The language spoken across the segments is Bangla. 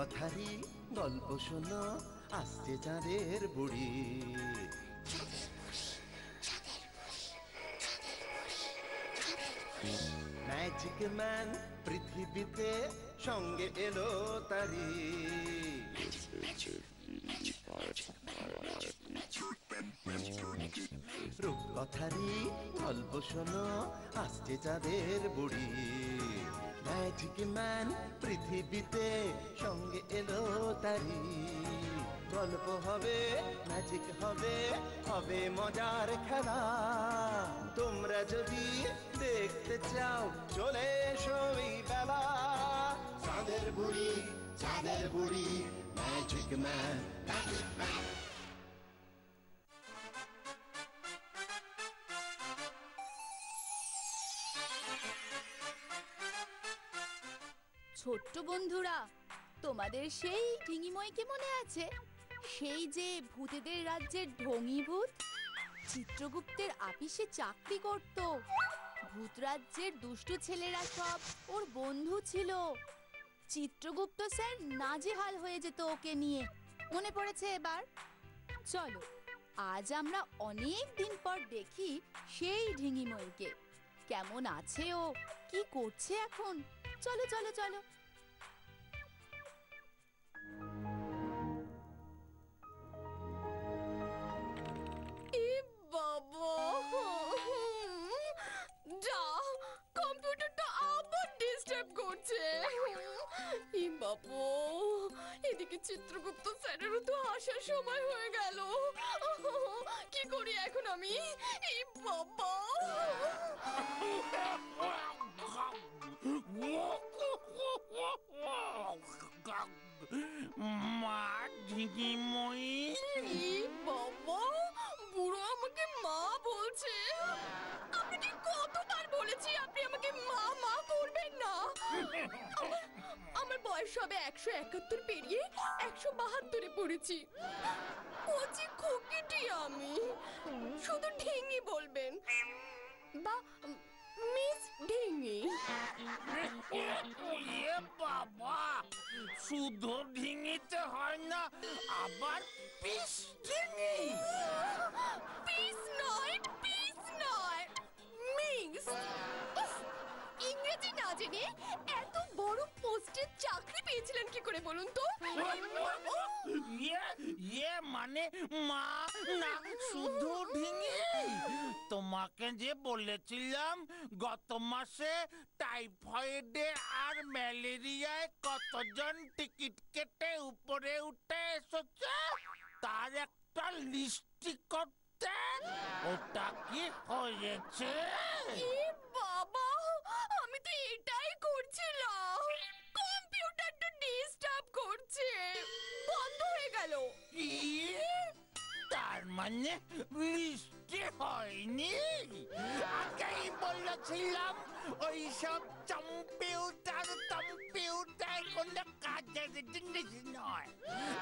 রূপকথারই গল্প শোনো, আসছে চাঁদের বুড়ি। ম্যাজিক ম্যান পৃথিবীতে সঙ্গে এলো তারি। রূপকথারই গল্প শোনো, আসছে চাঁদের বুড়ি। ম্যাজিক ম্যান পৃথিবীতে সঙ্গে এলো তারি। গল্প হবে, ম্যাজিক হবে, হবে মজার খেলা। তোমরা যদি দেখতে চাও চলে এসো এই বেলা। চাঁদের বুড়ি, চাঁদের বুড়ি, ম্যাজিক ম্যান, ম্যাজিক ম্যান। ছোট্ট বন্ধুরা, তোমাদের সেই ঢিঙিময়কে মনে আছে? সেই যে ভূতেদের রাজ্যের ঢঙি ভূত, চিত্রগুপ্তের আপিসে চাকরি করত। ভূত রাজ্যের দুষ্টু ছেলেরা সব ওর বন্ধু ছিল। চিত্রগুপ্ত স্যার নাজেহাল হয়ে যেত ওকে নিয়ে। মনে পড়েছে এবার? চলো আজ আমরা অনেক দিন পর দেখি সেই ঢিঙিময়কে। কেমন আছে ও, কি করছে এখন? চলো চলো চলো। বাবা, যা কম্পিউটারটা আবার ডিস্টার্ব করছে। এই বাবা, এদিকে চিত্রগুপ্ত স্যারেরও তো আসার সময় হয়ে গেল। কি করি এখন আমি? এই বাবা, মা ঢিঙিময়ী। এই বাবা, বুড়ো আমাকে মা বলছে। আপনাকে কতবার বলেছি আপনি আমাকে মা মা করবেন না। আমার বয়স হবে 171 পেরিয়ে 172-এ পড়েছি। কচি খুকিটি আমি। শুধু ঢিঙি বলবেন বা মিস ঢিঙি। বাবা, শুধু ঢিঙিতে হয় না, আবার পিস ঢিঙি। পিস নয়, পিস নয়, মিক্স। ইংরেজি না জেনে এত বড় পোস্টের চাকরি পেয়েছিলেন কি করে বলুন তো? মানে মা না শুধু ঢিঙি। তোমাকে যে বলেছিলাম গত মাসে টাইফয়েডে আর ম্যালেরিয়ায় কতজন টিকিট কেটে উপরে উঠে এসেছে তার একটা লিস্টি করতে, ওটা কি হয়েছে? বাবা, আমি তো এটাই করছিলাম। কম্পিউটারটা ডিস্টার্ব করছে, বন্ধ হয়ে গেল। কি? তার মানে বৃষ্টি হয়নি? আগেই বলেছিলাম ওইসব কম্পিউটার কোনো কাজের জিনিস নয়।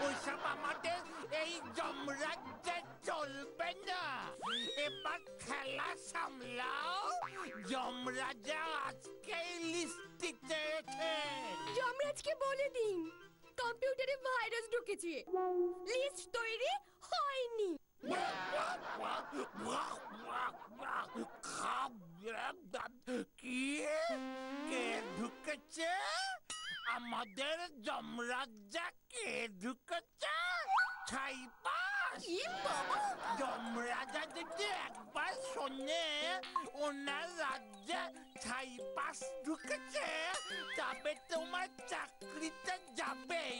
ওইসব আমাদের এই যমরাজ্যে চলবে না। এবার খেলা সামলাও। যমরাজা আজকেই লিস্টি চেয়েছে। যমরাজকে বলে দিন কম্পিউটারে ভাইরাস ঢুকেছে, লিস্ট তৈরি হয়নি। কি? কে ঢুকেছে? আমাদের যমরাজ্যে কে ঢুকেছে? ছাইপাস। যমরাজা যদি একবার শোনে ওনার রাজ্যে ছাইপাস ঢুকেছে, তবে তোমার চাকরিতে যাবেই।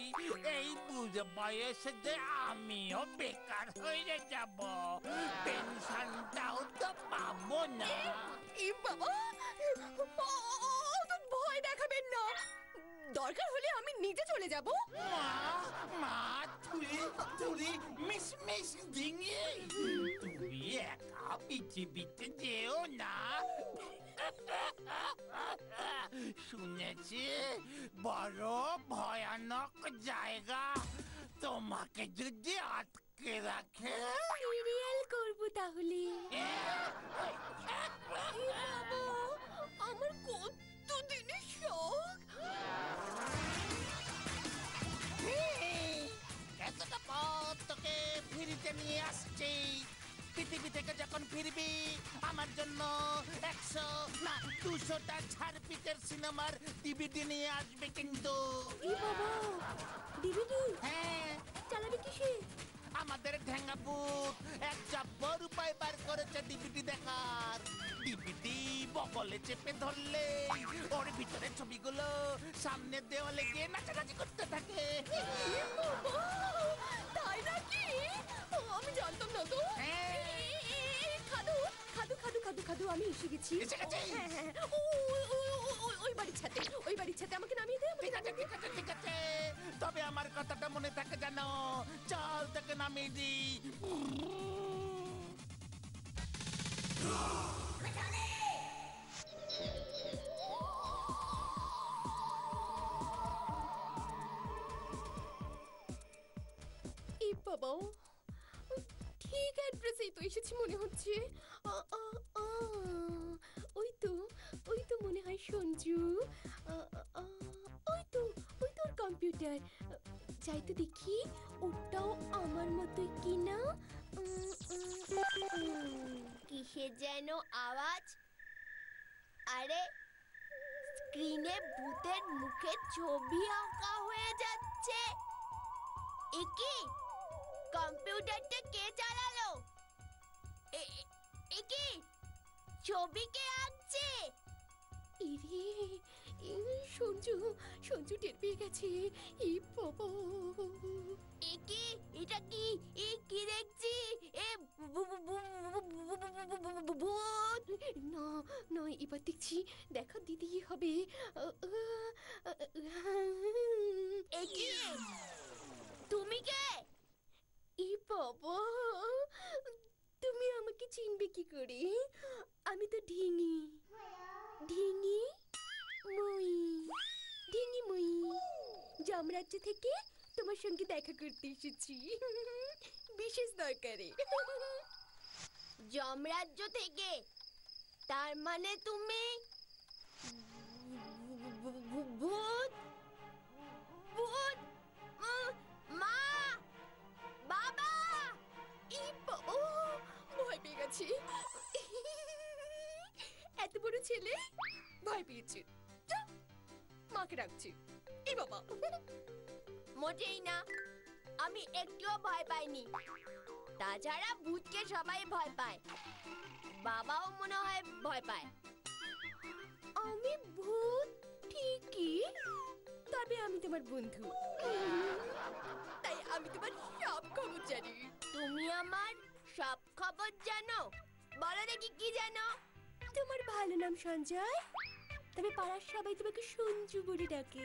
এই বুড়ো বয়সে যে আমিও বেকার হয়ে যাব, পেনশনটাও তো পাবো না। বাবা, ভয় দেখাবেন না। দরকার হলে আমি নিজে চলে যাব। মা তুই মিস ঢিঙি, তুমি একা পৃথিবীতে যেও না। শুনেছি বড় ভয়ানক জায়গা। তোমাকে যদি আটকে রাখে সিরিয়াল করব তাহলে। আমার কত দিনের শখ। তোকে ফিরিতে নিয়ে আসছি। পৃথিবী থেকে যখন ফিরবি আমার জন্য 100 না 200টা ঝাড়পিটের সিনেমার ডিভিডি নিয়ে আসবে কিন্তু। ই বাবা, ডিভিডি হ্যাঁ, চালাবি কিসে? আমাদের ঢেঙ্গা ভূত এক জব্বর উপায় বার করেছে ডিভিডি দেখার। ডিভিডি বগলে চেপে ধরলে ওর ভিতরে ছবিগুলো সামনে দেওয়ালে গিয়ে নাচানাচি করতে থাকে। তাই নাকি? আমি জানতাম না তো। হ্যাঁ। খাদু খাদু খাদু খাদু খাদু, আমি এসে গেছি। এসে গেছিস? হ্যাঁ হ্যাঁ, ওই বাড়ির ছাতে, ওই বাড়ির ছাতে আমাকে নামিয়ে দে। ঠিক আছে ঠিক আছে ঠিক আছে, তবে আমার কথাটা মনে থাকে জানো। চল তোকে নামিয়ে দিই। এই বাবা, ঠিক অ্যাড্রেসেই তো এসেছি মনে হচ্ছে। আ, আ, আ, ওই তো মনে হয় সঞ্জু। আ, আ, ওই তো ওর কম্পিউটার। যাই তো দেখি ওটাও আমার মতোই কিনা। কিসের যেন আওয়াজ? আরে স্ক্রিনে ভূতের মুখের ছবি আঁকা হয়ে যাচ্ছে। একি কম্পিউটারটা কে চালালো? একি ছবি কে আঁকছে? ইরে, সঞ্জু টের পেয়ে গেছে। এই বাবা, একি এটা কি? কি দেখছি? এ ভূত না না, এবার দেখছি দেখা দিতেই হবে। একি তুমি কে? ই বাবা, তুমি আমাকে চিনবে কি করে? আমি তো ঢিঙি মই যমরাজ্য থেকে তোমার সঙ্গে দেখা করতে এসেছি বিশেষ দরকারে। যমরাজ্য থেকে? তার মানে তুমি ভূত? ভূত? মা, বাবা! ভয় পেয়ে গেছি। এত বড় ছেলে ভয় পেয়েছে। মাকে ডাকছি। এই বাবা, মোটেই না, আমি একটুও ভয় পাইনি। তাছাড়া ভূতকে সবাই ভয় পায়, বাবাও মনে হয় ভয় পায়। আমি ভূত ঠিকই, তবে আমি তোমার বন্ধু, তাই আমি তোমার সব খবর জানি। তুমি আমার সব খবর জানো? বলো দেখি কি জানো? তোমার ভালো নাম সঞ্জয়, তবে পাড়ার সবাই তোমাকে সঞ্জু বলে ডাকে।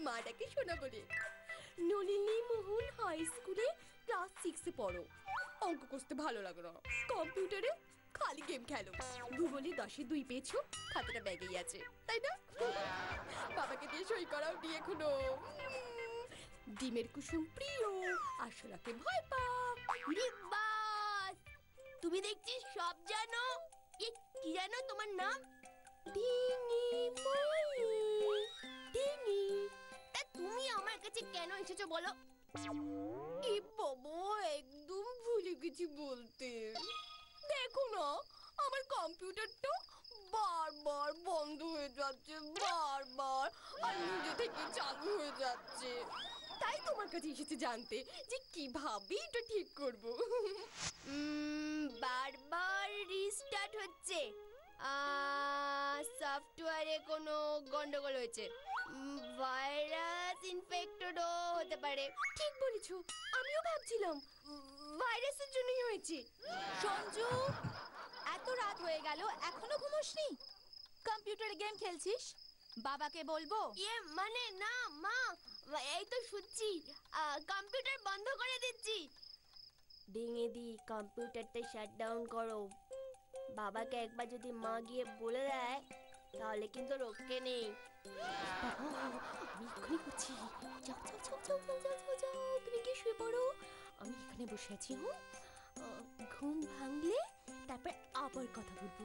মা ডাকে সোনা বলে। নলিনী মোহন হাই স্কুলে ক্লাস 6-এ পড়ো। অঙ্ক কষতে ভালো লাগে না, কম্পিউটারে খালি গেম খেলো। ভূগোলে 10-এ 2 পেয়েছো, খাতাটা ব্যাগেই আছে, তাই না? বাবাকে দিয়ে সই করাও নি এখনো। ডিমের কুসুম প্রিয়, আশরাকে ভয় পাও। বাস, তুমি দেখছিস সব জানো। কি জানো তোমার নাম? ডিঙি। তা তুমি আমার কাছে কেন এসেছো বলো? এ বাবা, একদম ভুলে গেছি বলতে। দেখো না, আমার কম্পিউটারটা বারবার বন্ধ হয়ে যাচ্ছে, বারবার, আর নিজে থেকে চালু হয়ে যাচ্ছে। তাই তোমার কাছে এসেছি জানতে যে কিভাবে এটা ঠিক করব। বারবার রিস্টার্ট হচ্ছে, সফটওয়্যারে কোনো গন্ডগোল হয়েছে, ভাইরাস ইনফেক্টেডও হতে পারে। ঠিক বলেছো, আমিও ভাবছিলাম ভাইরাসের জন্যই হয়েছে। সঞ্জু, এত রাত হয়ে গেল এখনো ঘুমোসনি? কম্পিউটারে গেম খেলছিস? বাবাকে বলবো? মানে না মা, এই তো শুচ্ছি, কম্পিউটার বন্ধ করে দিচ্ছি। ডিঙেদি, কম্পিউটারটা শাট ডাউন করো। বাবাকে একবার যদি মা গিয়ে বলে দেয় তাহলে কিন্তু রক্ষে নেই। আমি এক্ষুনি করছি। যাও, তুমি গিয়ে শুয়ে পড়ো, আমি এখানে বসে আছি। ঘুম ভাঙলে তারপর আবার কথা বলবো।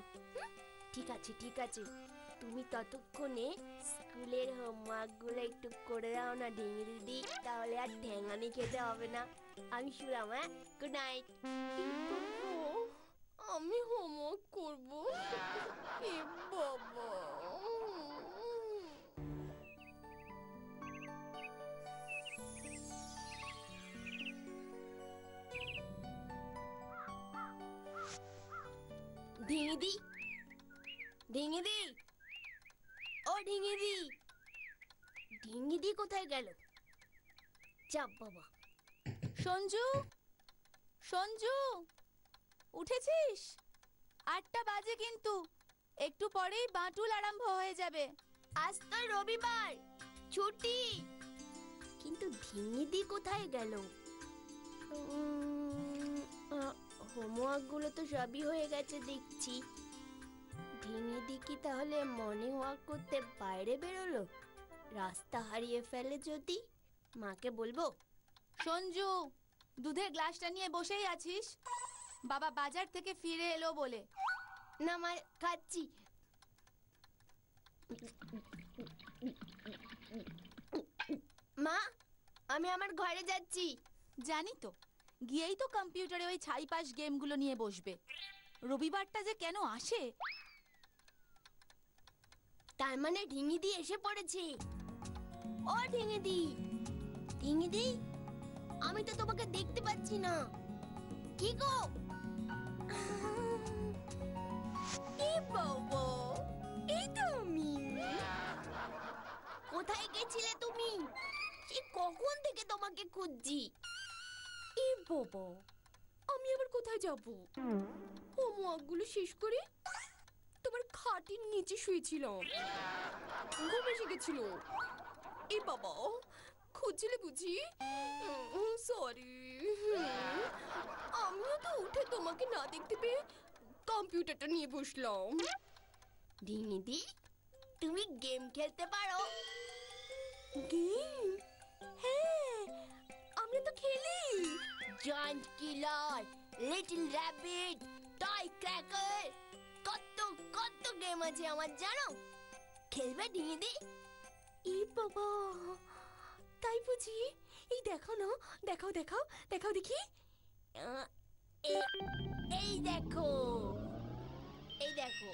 ঠিক আছে, তুমি ততক্ষণে স্কুলের হোমওয়ার্কগুলো একটু করে দাও না ডিঙি দিদি, তাহলে আর ঠ্যাঙানি খেতে হবে না। আমি শুলাম, হ্যাঁ? Good night. আমি হোমওয়ার্ক করব। এ বাবা। ঢিঙিদি, ঢিঙিদি, ও ঢিঙিদি, ঢিঙিদি কোথায় গেল? চাপ বাবা। সঞ্জু, সঞ্জু, উঠেছিস? 8টা বাজে কিন্তু, একটু পরেই বাঁটুল আরম্ভ হয়ে যাবে। আজ তো রবিবার, ছুটি। কিন্তু ঢিঙিদি কোথায় গেল? হোমওয়ার্ক গুলো তো সবই হয়ে গেছে দেখছি। ঢিঙিদি কি তাহলে মর্নিং ওয়াক করতে বাইরে বেরোলো? রাস্তা হারিয়ে ফেলে যদি? মাকে বলবো। সঞ্জু, দুধের গ্লাসটা নিয়ে বসেই আছিস? বাবা বাজার থেকে ফিরে এলো বলে। না মা, খাচ্ছি। মা, আমি আমার ঘরে যাচ্ছি। জানি তো, গিয়েই তো কম্পিউটারে ওই ছাইপাশ গেমগুলো নিয়ে বসবে। রবিবারটা যে কেন আসে? তার মানে ঢিঙিদি এসে পড়েছে। ও ঢিঙিদি, ঢিঙিদি, আমি তো তোমাকে দেখতে পাচ্ছি না। কি গো? এই বাবা, এই তো আমি। কোথায় গেছিলে তুমি? সে কখন থেকে তোমাকে খুঁজছি। এই বাবা, আমি আবার কোথায় যাব? হোমওয়ার্ক গুলো শেষ করে তোমার খাটের নিচে শুয়েছিলাম, ঘুম এসে গেছিল। এ বাবা, খুঁজছিলে বুঝি? সরি। আমিও তো উঠে তোমাকে না দেখতে পেয়ে কম্পিউটারটা নিয়ে বসলাম। ঢিঙিদি, তুমি গেম খেলতে পারো? গেম? হ্যাঁ, আমরা তো খেলি। Giant killer, little rabbit, toy cracker, কত কত গেম আছে আমার, জানো? খেলবে ঢিঙিদি? ই বাবা, তাই বুঝি? এই দেখো না, দেখাও দেখাও দেখাও দেখি। এই দেখো, এই দেখো,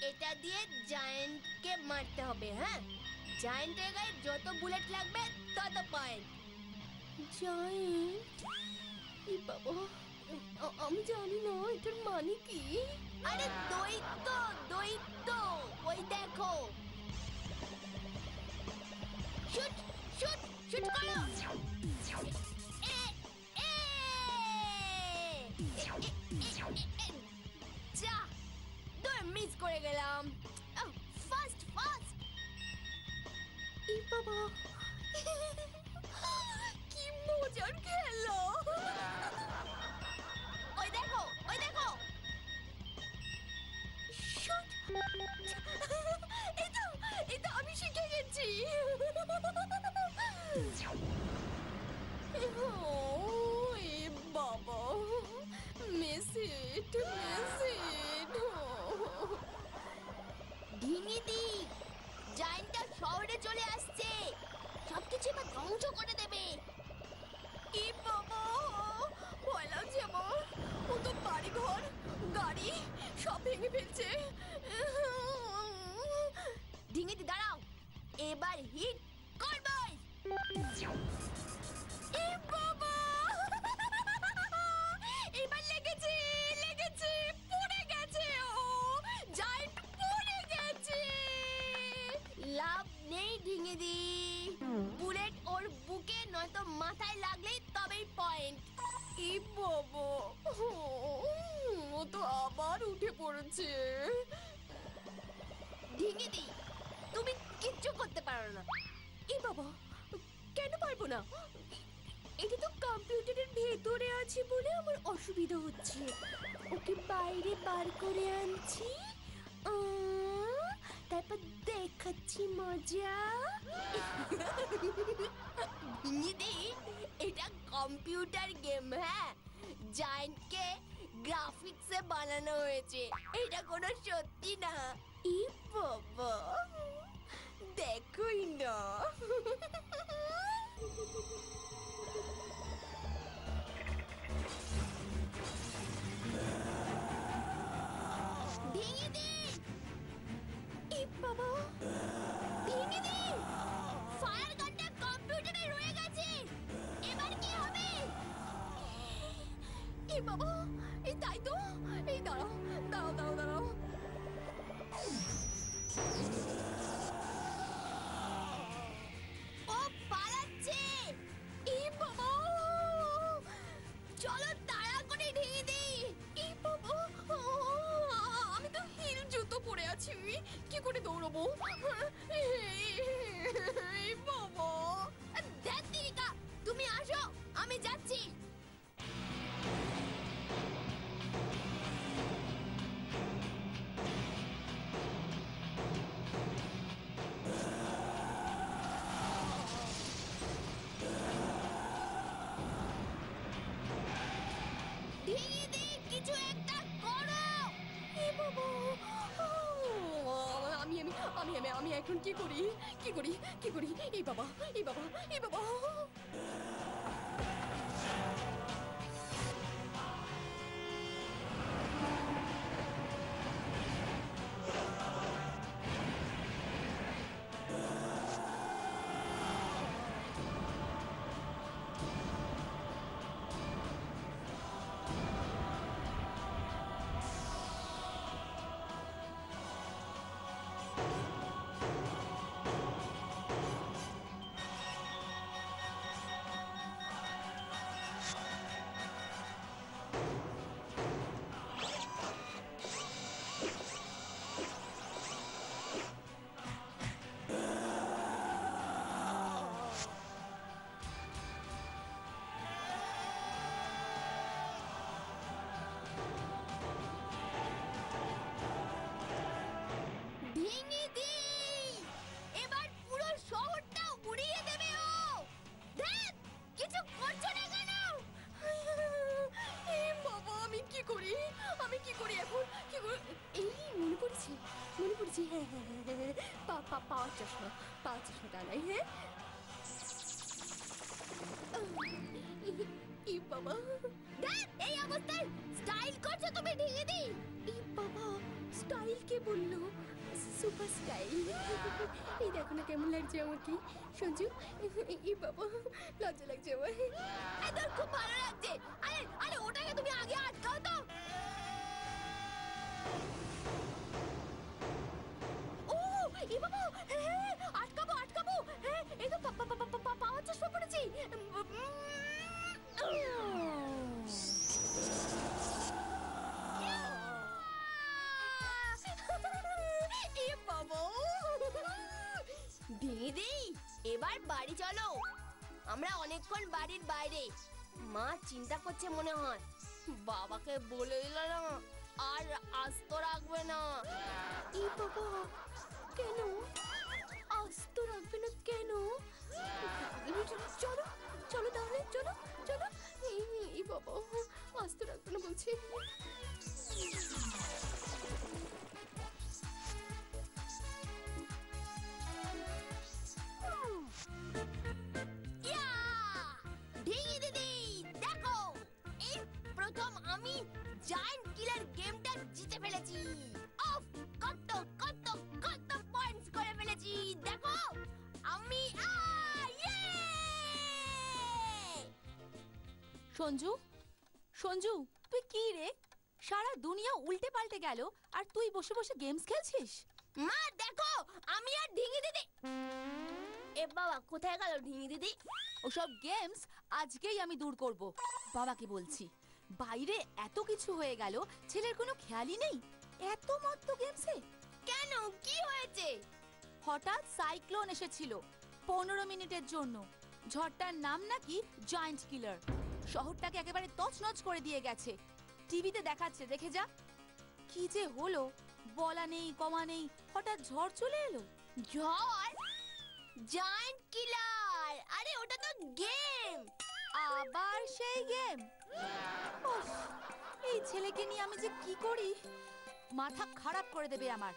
এটা দিয়ে জায়ান্টকে মারতে হবে। হ্যাঁ, জায়ান্টের গায়ে যত বুলেট লাগবে তত পয়েন্ট। জায়ান্ট? ই বাবা, আমি জানি না এটার মানে কি। আরে দৈত্য, দৈত্য, ওই দেখো। শুট শুট শুট করো। যা, দৌড় মিস করে গেলাম। Fast fast. ই বাবা, কি মজার খেলা। ওই দেখো, ওই দেখো। শুট। এটা আমি শিখে গেছি। বাবা, মেসেট মেসেট। ঢিঙিদি, জায়ান্টটা শহরে চলে আসছে, সবকিছু এবার ধ্বংস করে দেবে। ই বাবা, ভয় লাগছে আমার। ও তো বাড়ি ঘর গাড়ি সব ভেঙে ফেলছে। ঢিঙিদি দাঁড়াও, এবার হিট করবই। এ বাবা, এবার লেগেছে, লেগেছে, পড়ে গেছে। ও জায়ান্ট পড়ে গেছে। লাভ নেই ঢিঙিদি, বুলেট ওর বুকে নয়তো মাথায় লাগলেই তবেই পয়েন্ট। ই বাবা, ও তো আবার উঠে পড়েছে। ঢিঙিদি, তুমি কিচ্ছু করতে পারো না। এ বাবা, কেন পারবো না? এটা তো কম্পিউটারের ভেতরে আছে বলে আমার অসুবিধা হচ্ছে। ওকে বাইরে বার করে আনছি, তারপর দেখাচ্ছি মজা। ঢিঙিদি, এটা কম্পিউটার গেম। হ্যাঁ, জায়ান্টকে গ্রাফিক্সে বানানো হয়েছে, এটা কোনো সত্যি না। ই বাবা, দেখোই না। এই বাবা, এই তাই তো, এই দাঁড়াও দাঁড়াও দাঁড়াও দাঁড়াও। ও পালাচ্ছে। এই বাবা, চলো তাড়া করে ঢেকে দিই। এই বাবা, আমি তো হিল জুতো পরে আছি, কি করে দৌড়বো? এই বাবা, দেখ দিদিকা, তুমি আসো, আমি যাচ্ছি। দিদি, কিছু একটা করো। এই বাবা, আমি আমি আমি আমি আমি এখন কি করি, কি করি, কি করি? এই বাবা, এই বাবা, এই বাবা। ভেঙে দি, এবার পুরো শহরটা উড়িয়ে দেবে ও। দেখ, কিছু করছো না কেন? এই বাবা, আমি কি করি, আমি কি করি এখন, কি করি? এই মনে পড়েছে, মনে পড়েছে, হ্যাঁ হ্যাঁ হ্যাঁ হ্যাঁ, পাওয়ার চশমা, পাওয়ার চশমাটা নাই, হ্যাঁ। এই বাবা, দেখ এই অবস্থায় স্টাইল করছো তুমি, ঢেকে দি। এই বাবা, স্টাইল কে বললো? Super style. এই দেখো না কেমন লাগছে আমাকে, সঞ্জু। এই বাবা, লজ্জা লাগছে আমার। তোর খুব ভালো লাগছে। আরে আরে, ওটাকে তুমি আগে আটকাও তো। ও এই বাবা, হ্যাঁ আটকাবো আটকাবো, হ্যাঁ এই তো পাওয়ার চশমা পড়েছি। দিদি, এবার বাড়ি চলো। আমরা অনেকক্ষণ বাড়ির বাইরে, মা চিন্তা করছে মনে হয়। বাবাকে বলে দিল না, আর আস্ত রাখবে না। এই বাবা, কেন আস্ত রাখবে না কেন? চলো চলো তাহলে, চলো চলো। এই বাবা, আস্ত রাখবে না বলছে। আমি জায়ান্ট কিলার গেমটা জিতে ফেলেছি। অফ, কত কত কত পয়েন্টস করে ফেলেছি দেখো। আমি সঞ্জু, সঞ্জু, তুই কি রে? সারা দুনিয়া উল্টে পাল্টে গেল আর তুই বসে বসে গেমস খেলছিস? মা দেখো, আমি আর ঢিঙি দিদি। এ বাবা, কোথায় গেল ঢিঙি দিদি? ওসব গেমস আজকেই আমি দূর করব, বাবাকে বলছি। বাইরে এত কিছু হয়ে গেল, ছেলের কোনো খেয়ালই নেই। এত মত্ত গেমসে। কেন, কি হয়েছে? হঠাৎ সাইক্লোন এসেছিল 15 মিনিটের জন্য। ঝড়টার নাম নাকি জায়ান্ট কিলার। শহরটাকে একেবারে তছনছ করে দিয়ে গেছে। টিভিতে দেখাচ্ছে, দেখে যা। কি যে হলো, বলা নেই কমা নেই, হঠাৎ ঝড় চলে এলো। ঝড়? Giant killer? আরে ওটা তো গেম। আবার সেই গেম? এই ছেলেকে নিয়ে আমি যে কি করি, মাথা খারাপ করে দেবে আমার।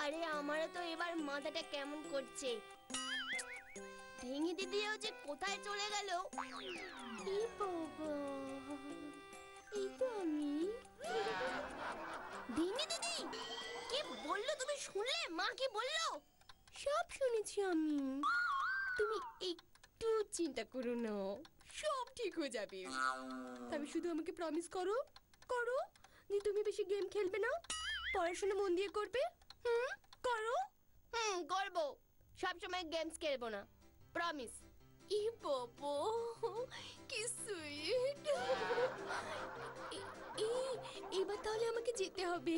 আরে আমারও তো এবার মাথাটা কেমন করছে। ঢেঙি দিদিও যে কোথায় চলে গেল। এই বাবা, এই তো আমি। ঢেঙি দিদি কি বললো তুমি শুনলে? মা কি বললো? সব শুনেছি আমি। তুমি একটু চিন্তা করো না, সব ঠিক হয়ে যাবে। তবে শুধু আমাকে প্রমিস করো করো যে তুমি বেশি গেম খেলবে না, পড়াশোনা মন দিয়ে করবে। করো। করবো, সবসময় গেমস খেলবো না, প্রমিস। ই বাবা, কি সুইট। এবার তাহলে আমাকে যেতে হবে।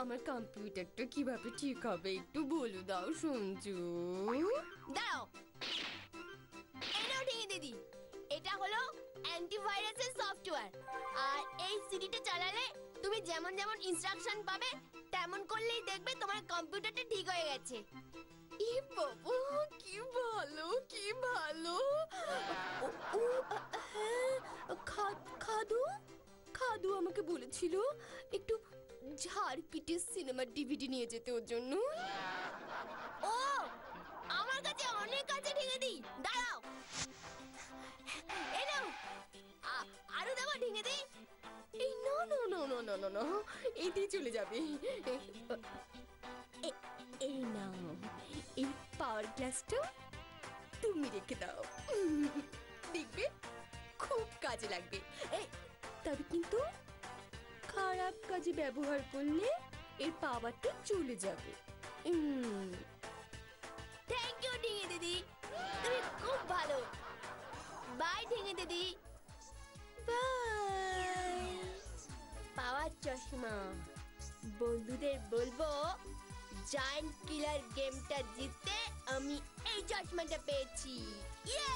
আমার কম্পিউটারটা কিভাবে ঠিক হবে একটু বলে দাও সঞ্জু। দাঁড়াও, এই নাও ঢেঙে দিদি, এটা হলো অ্যান্টিভাইরাসের সফটওয়্যার। আর এই সিডিটা চালালে তুমি যেমন যেমন ইনস্ট্রাকশন পাবে তেমন করলেই দেখবে তোমার কম্পিউটারটা ঠিক হয়ে গেছে। ই বাবা, কি ভালো কি ভালো। খাদু খাদু আমাকে বলেছিল একটু ঝাড়পিটের সিনেমার ডিভিডি নিয়ে যেতে ওর জন্য। ও, আমার কাছে অনেক আছে ঢেঙে দিই, দাঁড়াও। এই নাও, আরো দেবো ঢেঙে দিই। এই না না না না না না না, এই দিয়ে চলে যাবে। এই নাও, এই পাওয়ার গ্লাসটা তুমি রেখে দাও, দেখবে খুব কাজে লাগবে। তবে কিন্তু খারাপ কাজে ব্যবহার করলে এর পাওয়ারটা চলে যাবে। থ্যাংক ইউ ঢেঙে দিদি, তুমি খুব ভালো। বাই ঢেঙে দিদি, বাই। পাওয়ার চশমা। বন্ধুদের বলবো জায়ান্ট কিলার গেমটা জিততে আমি এই চশমাটা পেয়েছি। ইয়ে!